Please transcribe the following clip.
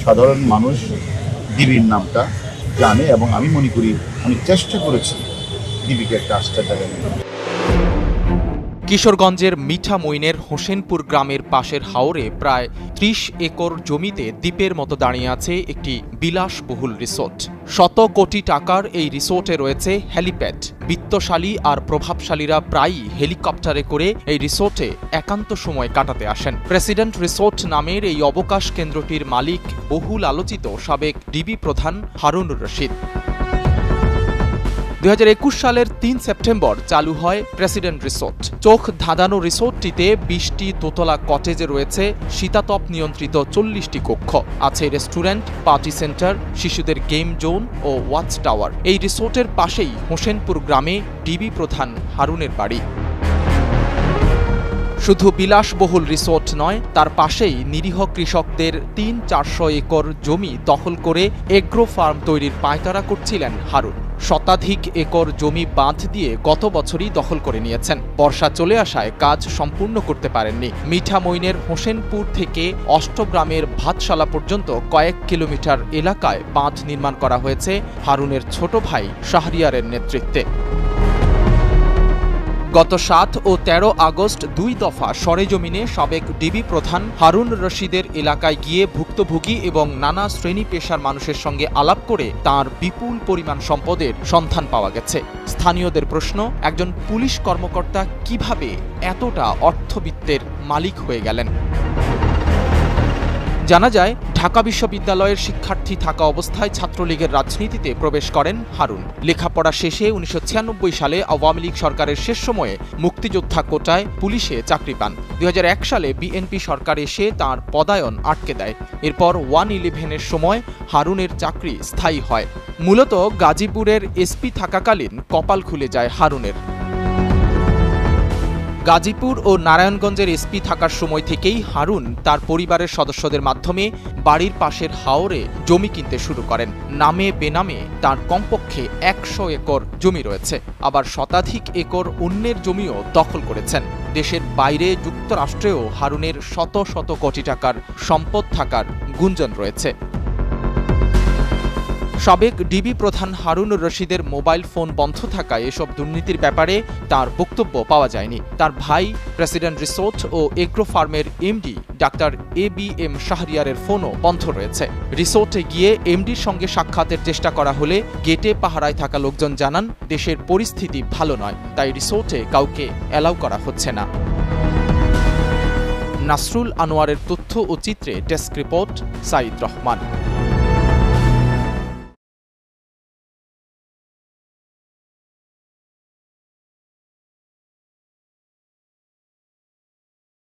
সাধারণ মানুষ ডিবির নামটা জানে এবং আমি মনে করি আমি চেষ্টা করেছি ডিবিকে একটা আস্থার জায়গা নিয়ে। কিশোরগঞ্জের মিঠামইনের হোসেনপুর গ্রামের পাশের হাওরে প্রায় ৩০ একর জমিতে দ্বীপের মতো দাঁড়িয়ে আছে একটি বিলাসবহুল রিসোর্ট। শত কোটি টাকার এই রিসোর্টে রয়েছে হেলিপ্যাড। বিত্তশালী আর প্রভাবশালীরা প্রায়ই হেলিকপ্টারে করে এই রিসোর্টে একান্ত সময় কাটাতে আসেন। প্রেসিডেন্ট রিসোর্ট নামের এই অবকাশ কেন্দ্রটির মালিক বহুল আলোচিত সাবেক ডিবি প্রধান হারুনুর রশিদ। ২০২১ সালের ৩ সেপ্টেম্বর চালু হয় প্রেসিডেন্ট রিসোর্ট। চোখ ধাঁধানো রিসোর্টটিতে ২০টি দোতলা কটেজে রয়েছে শীতাতপ নিয়ন্ত্রিত ৪০টি কক্ষ, আছে রেস্টুরেন্ট, পার্টি সেন্টার, শিশুদের গেম জোন ও ওয়াচ টাওয়ার। এই রিসোর্টের পাশেই হোসেনপুর গ্রামে ডিবি প্রধান হারুনের বাড়ি। শুধু বিলাসবহুল রিসোর্ট নয়, তার পাশেই নিরীহ কৃষকদের ৩-৪০০ একর জমি দখল করে এগ্রো ফার্ম তৈরির পায়তারা করছিলেন হারুন। শতাধিক একর জমি বাঁধ দিয়ে গত বছরই দখল করে নিয়েছেন। বর্ষা চলে আসায় কাজ সম্পূর্ণ করতে পারেননি। মিঠামইনের হোসেনপুর থেকে অষ্টগ্রামের ভাতশালা পর্যন্ত কয়েক কিলোমিটার এলাকায় বাঁধ নির্মাণ করা হয়েছে হারুনের ছোট ভাই শাহরিয়ারের নেতৃত্বে। গত ৭ ও ১৩ আগস্ট ২ দফা সরেজমিনে সাবেক ডিবি প্রধান হারুন রশিদের এলাকায় গিয়ে ভুক্তভোগী এবং নানা শ্রেণী পেশার মানুষের সঙ্গে আলাপ করে তাঁর বিপুল পরিমাণ সম্পদের সন্ধান পাওয়া গেছে। স্থানীয়দের প্রশ্ন, একজন পুলিশ কর্মকর্তা কিভাবে এতটা অর্থবিত্তের মালিক হয়ে গেলেন? জানা যায়, ঢাকা বিশ্ববিদ্যালয়ের শিক্ষার্থী থাকা অবস্থায় ছাত্রলীগের রাজনীতিতে প্রবেশ করেন হারুন। লেখাপড়া শেষে ১৯৯৬ সালে আওয়ামী লীগ সরকারের শেষ সময়ে মুক্তিযোদ্ধা কোটায় পুলিশে চাকরি পান। ২০০১ সালে বিএনপি সরকার এসে তাঁর পদায়ন আটকে দেয়। এরপর 1-11-এর সময় হারুনের চাকরি স্থায়ী হয়। মূলত গাজীপুরের এসপি থাকাকালীন কপাল খুলে যায় হারুনের। গাজীপুর ও নারায়ণগঞ্জের এসপি থাকার সময় থেকেই হারুন তার পরিবারের সদস্যদের মাধ্যমে বাড়ির পাশের হাওরে জমি কিনতে শুরু করেন। নামে বেনামে তার কমপক্ষে ১০০ একর জমি রয়েছে, আবার শতাধিক একর অন্যের জমিও দখল করেছেন। দেশের বাইরে যুক্তরাষ্ট্রেও হারুনের শত শত কোটি টাকার সম্পদ থাকার গুঞ্জন রয়েছে। সাবেক ডিবি প্রধান হারুনুর রশিদের মোবাইল ফোন বন্ধ থাকায় এসব দুর্নীতির ব্যাপারে তার বক্তব্য পাওয়া যায়নি। তার ভাই প্রেসিডেন্ট রিসোর্ট ও এগ্রো ফার্মের এমডি ডাক্তার ABM শাহরিয়ারের ফোনও বন্ধ রয়েছে। রিসোর্টে গিয়ে এমডির সঙ্গে সাক্ষাতের চেষ্টা করা হলে গেটে পাহারায় থাকা লোকজন জানান, দেশের পরিস্থিতি ভালো নয়, তাই রিসোর্টে কাউকে অ্যালাউ করা হচ্ছে না। নাসরুল আনোয়ারের তথ্য ও চিত্রে ডেস্ক রিপোর্ট, সাইদ রহমান।